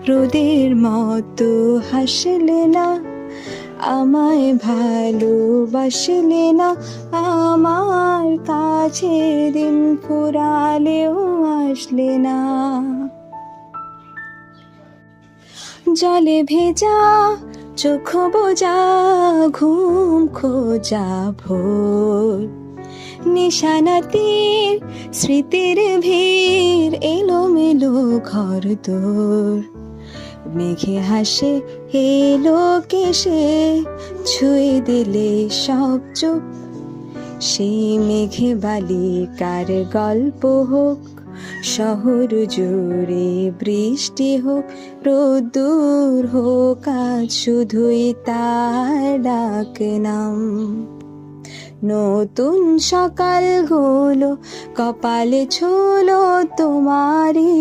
রোদের মতো হাসলে না, আমায় ভালোবাসলে না, আমার কাছে দিন ফুরালেও আসলে না। জলে ভেজা চোখ বোঝা ঘুম খোঁজা ভোর, নিশানাতির স্মৃতির ভিড় এলোমেলো ঘর দোর। মেঘে হাসে এলো কেসে, ছুঁয়ে দিলে সব চুপ। সেই মেঘে বালিকার গল্প হোক, শহর জুড়ে বৃষ্টি হোক, রোদ্দুর হোক, আজ শুধুই তার ডাক নাম। নতুন সকাল গুলো কপালে ছোলো তোমারই,